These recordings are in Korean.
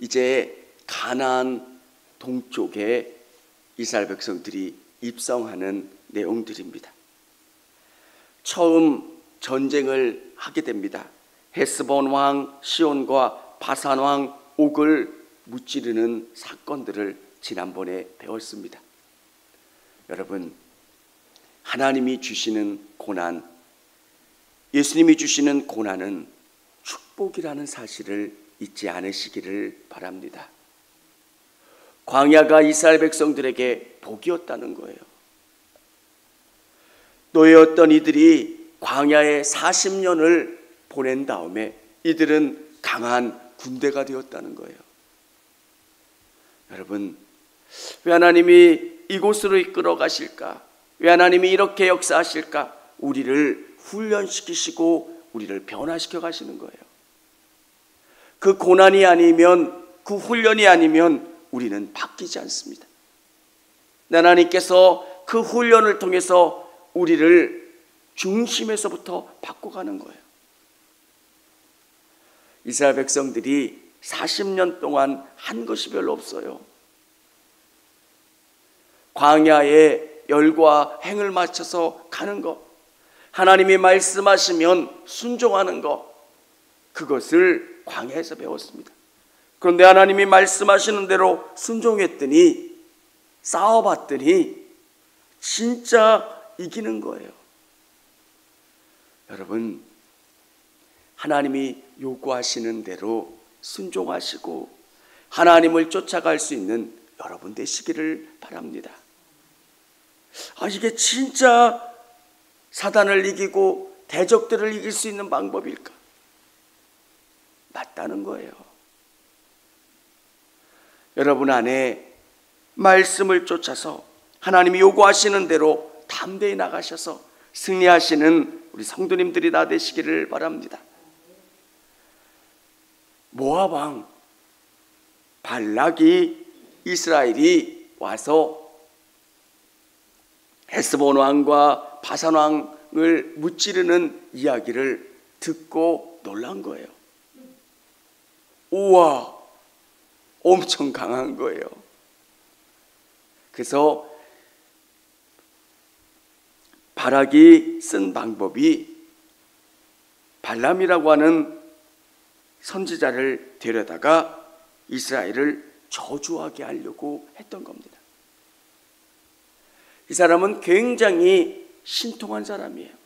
이제 가나안 동쪽에 이스라엘 백성들이 입성하는 내용들입니다. 처음 전쟁을 하게 됩니다. 헤스본 왕 시온과 바산 왕 옥을 무찌르는 사건들을 지난번에 배웠습니다. 여러분, 하나님이 주시는 고난, 예수님이 주시는 고난은 축복이라는 사실을 잊지 않으시기를 바랍니다. 광야가 이스라엘 백성들에게 복이었다는 거예요. 노예였던 이들이 광야에 40년을 보낸 다음에 이들은 강한 군대가 되었다는 거예요. 여러분, 왜 하나님이 이곳으로 이끌어 가실까? 왜 하나님이 이렇게 역사하실까? 우리를 훈련시키시고 우리를 변화시켜 가시는 거예요. 그 고난이 아니면, 그 훈련이 아니면 우리는 바뀌지 않습니다. 하나님께서 그 훈련을 통해서 우리를 중심에서부터 바꿔가는 거예요. 이스라엘 백성들이 40년 동안 한 것이 별로 없어요. 광야에 열과 행을 맞춰서 가는 것, 하나님이 말씀하시면 순종하는 것, 그것을 광야에서 배웠습니다. 그런데 하나님이 말씀하시는 대로 순종했더니, 싸워봤더니 진짜 이기는 거예요. 여러분, 하나님이 요구하시는 대로 순종하시고 하나님을 쫓아갈 수 있는 여러분 되시기를 바랍니다. 이게 진짜 사단을 이기고 대적들을 이길 수 있는 방법일까? 맞다는 거예요. 여러분 안에 말씀을 쫓아서 하나님이 요구하시는 대로 담대히 나가셔서 승리하시는 우리 성도님들이 다 되시기를 바랍니다. 모압 왕 발락이 이스라엘이 와서 헤스본 왕과 바산 왕을 무찌르는 이야기를 듣고 놀란 거예요. 우와, 엄청 강한 거예요. 그래서 발락이 쓴 방법이 발람이라고 하는 선지자를 데려다가 이스라엘을 저주하게 하려고 했던 겁니다. 이 사람은 굉장히 신통한 사람이에요.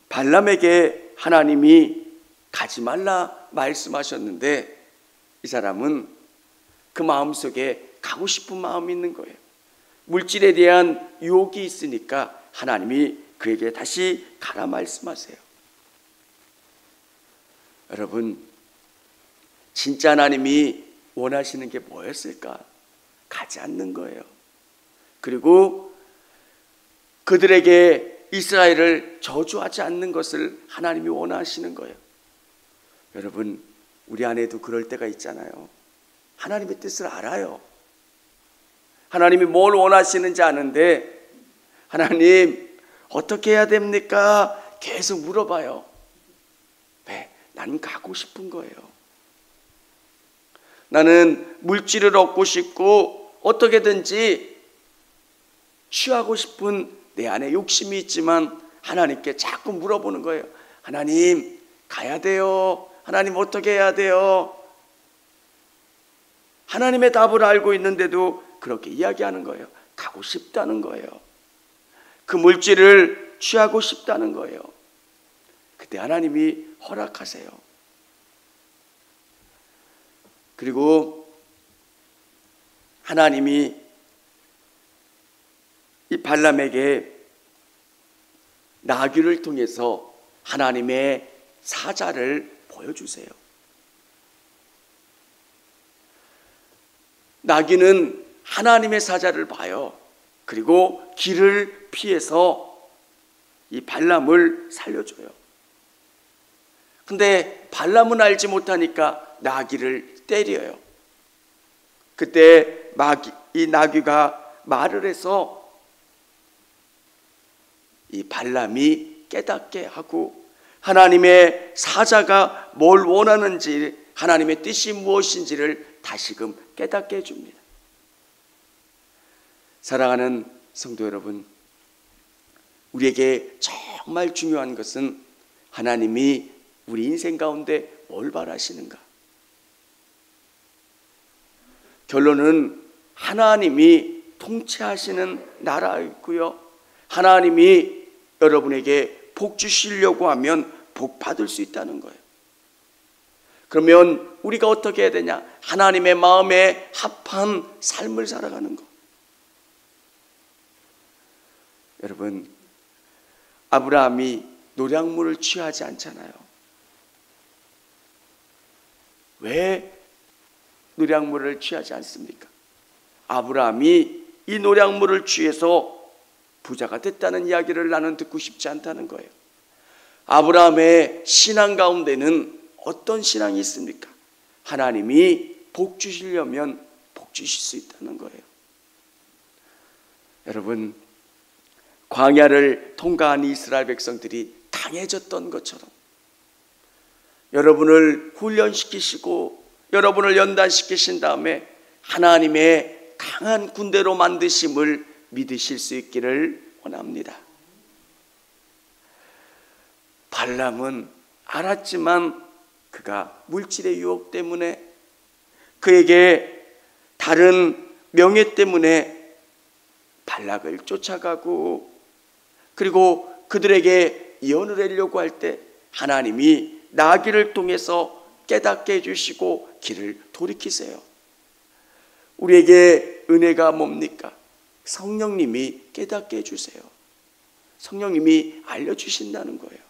발람에게 하나님이 가지 말라 말씀하셨는데 이 사람은 그 마음속에 가고 싶은 마음이 있는 거예요. 물질에 대한 유혹이 있으니까 하나님이 그에게 다시 가라 말씀하세요. 여러분, 진짜 하나님이 원하시는 게 뭐였을까? 가지 않는 거예요. 그리고 그들에게 이스라엘을 저주하지 않는 것을 하나님이 원하시는 거예요. 여러분, 우리 안에도 그럴 때가 있잖아요. 하나님의 뜻을 알아요. 하나님이 뭘 원하시는지 아는데 하나님 어떻게 해야 됩니까? 계속 물어봐요. 왜? 나는 가고 싶은 거예요. 나는 물질을 얻고 싶고 어떻게든지 취하고 싶은 내 안에 욕심이 있지만 하나님께 자꾸 물어보는 거예요. 하나님, 가야 돼요. 하나님, 어떻게 해야 돼요? 하나님의 답을 알고 있는데도 그렇게 이야기하는 거예요. 가고 싶다는 거예요. 그 물질을 취하고 싶다는 거예요. 그때 하나님이 허락하세요. 그리고 하나님이 이 발람에게 나귀를 통해서 하나님의 사자를 보여주세요. 나귀는 하나님의 사자를 봐요. 그리고 길을 피해서 이 발람을 살려줘요. 근데 발람은 알지 못하니까 나귀를 때려요. 그때 이 나귀가 말을 해서 이 발람이 깨닫게 하고 하나님의 사자가 뭘 원하는지, 하나님의 뜻이 무엇인지를 다시금 깨닫게 해줍니다. 사랑하는 성도 여러분, 우리에게 정말 중요한 것은 하나님이 우리 인생 가운데 뭘 바라시는가? 결론은 하나님이 통치하시는 나라이고요, 하나님이 여러분에게 복 주시려고 하면 복 받을 수 있다는 거예요. 그러면 우리가 어떻게 해야 되냐? 하나님의 마음에 합한 삶을 살아가는 거. 여러분, 아브라함이 노량물을 취하지 않잖아요. 왜 노량물을 취하지 않습니까? 아브라함이 이 노량물을 취해서 부자가 됐다는 이야기를 나는 듣고 싶지 않다는 거예요. 아브라함의 신앙 가운데는 어떤 신앙이 있습니까? 하나님이 복 주시려면 복 주실 수 있다는 거예요. 여러분, 광야를 통과한 이스라엘 백성들이 강해졌던 것처럼 여러분을 훈련시키시고 여러분을 연단시키신 다음에 하나님의 강한 군대로 만드심을 믿으실 수 있기를 원합니다. 발람은 알았지만 그가 물질의 유혹 때문에, 그에게 다른 명예 때문에 발락을 쫓아가고, 그리고 그들에게 예언을 하려고 할 때 하나님이 나귀를 통해서 깨닫게 해주시고 길을 돌이키세요. 우리에게 은혜가 뭡니까? 성령님이 깨닫게 해주세요. 성령님이 알려주신다는 거예요.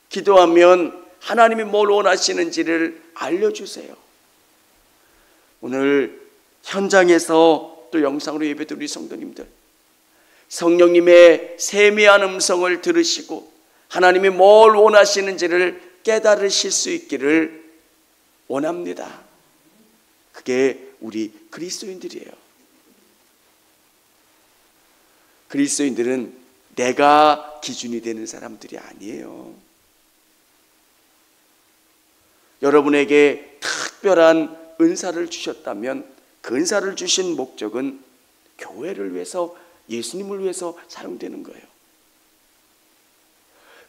기도하면 하나님이 뭘 원하시는지를 알려주세요. 오늘 현장에서 또 영상으로 예배드린 우리 성도님들, 성령님의 세미한 음성을 들으시고 하나님이 뭘 원하시는지를 깨달으실 수 있기를 원합니다. 그게 우리 그리스도인들이에요. 그리스도인들은 내가 기준이 되는 사람들이 아니에요. 여러분에게 특별한 은사를 주셨다면 그 은사를 주신 목적은 교회를 위해서, 예수님을 위해서 사용되는 거예요.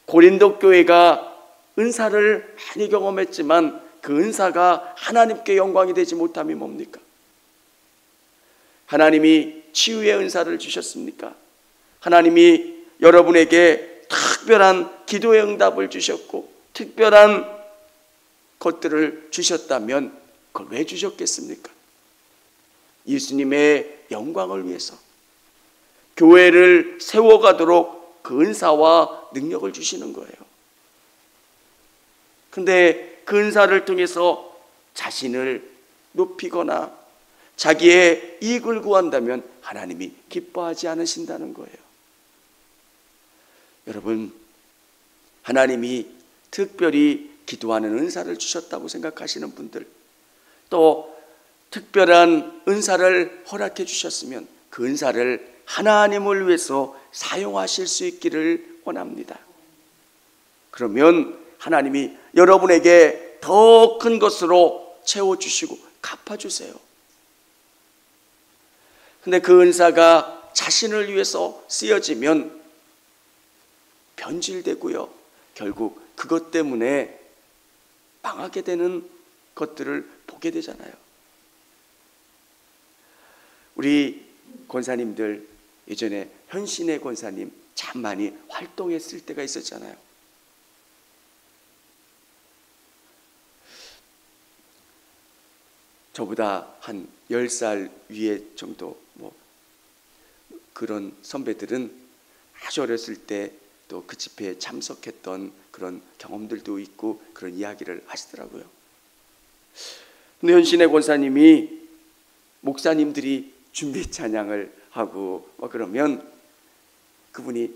고린도 교회가 은사를 많이 경험했지만 그 은사가 하나님께 영광이 되지 못함이 뭡니까? 하나님이 치유의 은사를 주셨습니까? 하나님이 여러분에게 특별한 기도의 응답을 주셨고 특별한 것들을 주셨다면 그걸 왜 주셨겠습니까? 예수님의 영광을 위해서, 교회를 세워가도록 그 은사와 능력을 주시는 거예요. 그런데 그 은사를 통해서 자신을 높이거나 자기의 이익을 구한다면 하나님이 기뻐하지 않으신다는 거예요. 여러분, 하나님이 특별히 기도하는 은사를 주셨다고 생각하시는 분들, 또 특별한 은사를 허락해 주셨으면 그 은사를 하나님을 위해서 사용하실 수 있기를 원합니다. 그러면 하나님이 여러분에게 더 큰 것으로 채워주시고 갚아주세요. 근데 그 은사가 자신을 위해서 쓰여지면 변질되고요, 결국 그것 때문에 망하게 되는 것들을 보게 되잖아요. 우리 권사님들 예전에 현신의 권사님 참 많이 활동했을 때가 있었잖아요. 저보다 한 10살 위에 정도 그런 선배들은 아주 어렸을 때 또 그 집회에 참석했던 그런 경험들도 있고 그런 이야기를 하시더라고요. 근데 현신의 권사님이 목사님들이 준비 찬양을 하고 그러면 그분이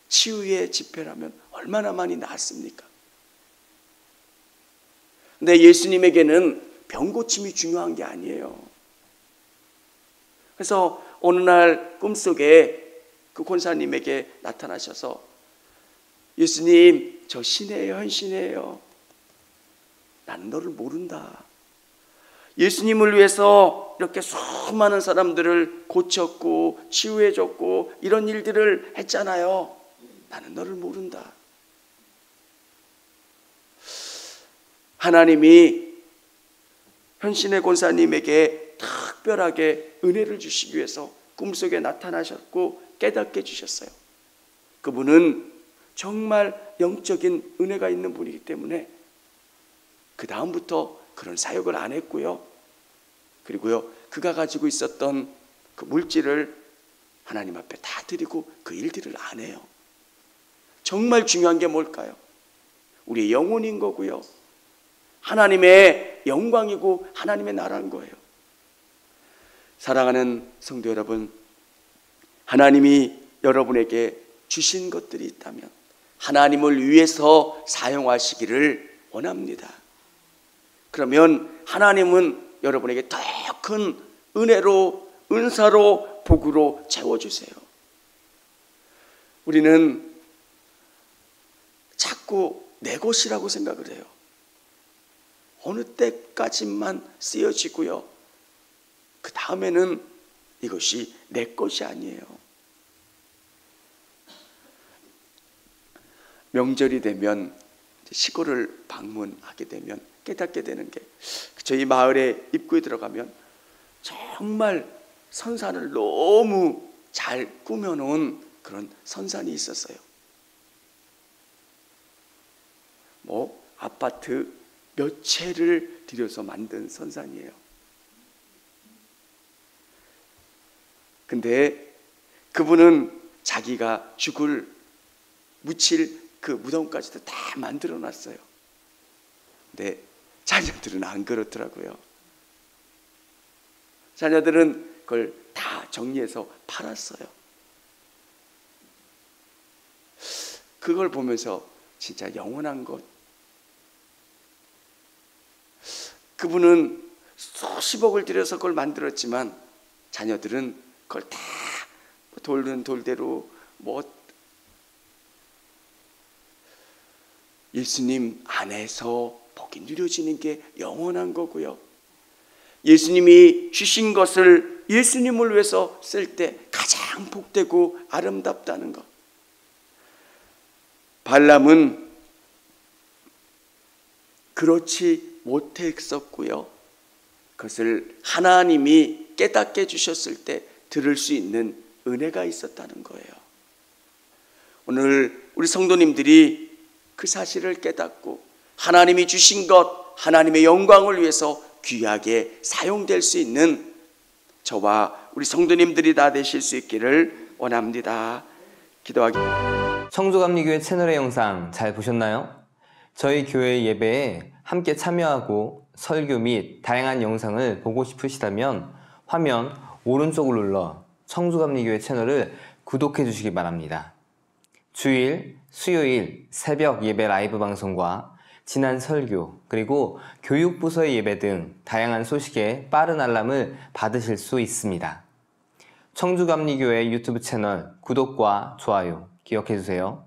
치유의 집회라면 얼마나 많이 나았습니까? 근데 예수님에게는 병고침이 중요한 게 아니에요. 그래서 어느 날 꿈속에 그 권사님에게 나타나셔서 예수님, 저 신이에요, 헌신이에요. 나는 너를 모른다. 예수님을 위해서 이렇게 수많은 사람들을 고쳤고 치유해줬고 이런 일들을 했잖아요. 나는 너를 모른다. 하나님이 현신의 권사님에게 특별하게 은혜를 주시기 위해서 꿈속에 나타나셨고 깨닫게 해주셨어요. 그분은 정말 영적인 은혜가 있는 분이기 때문에 그 다음부터 그런 사역을 안 했고요. 그리고요, 그가 가지고 있었던 그 물질을 하나님 앞에 다 드리고 그 일들을 안 해요. 정말 중요한 게 뭘까요? 우리의 영혼인 거고요. 하나님의 영광이고 하나님의 나라인 거예요. 사랑하는 성도 여러분, 하나님이 여러분에게 주신 것들이 있다면 하나님을 위해서 사용하시기를 원합니다. 그러면 하나님은 여러분에게 더 큰 은혜로, 은사로, 복으로 채워주세요. 우리는 자꾸 내 것이라고 생각을 해요. 어느 때까지만 쓰여지고요. 그 다음에는 이것이 내 것이 아니에요. 명절이 되면 시골을 방문하게 되면 깨닫게 되는 게, 저희 마을의 입구에 들어가면 정말 선산을 너무 잘 꾸며놓은 그런 선산이 있었어요. 아파트 몇 채를 들여서 만든 선산이에요. 근데 그분은 자기가 묻힐 그 무덤까지도 다 만들어 놨어요. 근데 자녀들은 안 그렇더라고요. 자녀들은 그걸 다 정리해서 팔았어요. 그걸 보면서 진짜 영원한 것, 그분은 수십억을 들여서 그걸 만들었지만 자녀들은 그걸 다 돌는 돌대로 예수님 안에서 복이 누려지는 게 영원한 거고요. 예수님이 주신 것을 예수님을 위해서 쓸 때 가장 복되고 아름답다는 것. 발람은 그렇지 못했었고요. 그것을 하나님이 깨닫게 해주셨을 때 들을 수 있는 은혜가 있었다는 거예요. 오늘 우리 성도님들이 그 사실을 깨닫고 하나님이 주신 것, 하나님의 영광을 위해서 귀하게 사용될 수 있는 저와 우리 성도님들이 다 되실 수 있기를 원합니다. 기도하겠습니다. 청주감리교회 채널의 영상 잘 보셨나요? 저희 교회 예배에 함께 참여하고 설교 및 다양한 영상을 보고 싶으시다면 화면 오른쪽을 눌러 청주감리교회 채널을 구독해 주시기 바랍니다. 주일, 수요일 새벽 예배 라이브 방송과 지난 설교, 그리고 교육부서의 예배 등 다양한 소식에 빠른 알람을 받으실 수 있습니다. 청주감리교회 유튜브 채널 구독과 좋아요 기억해 주세요.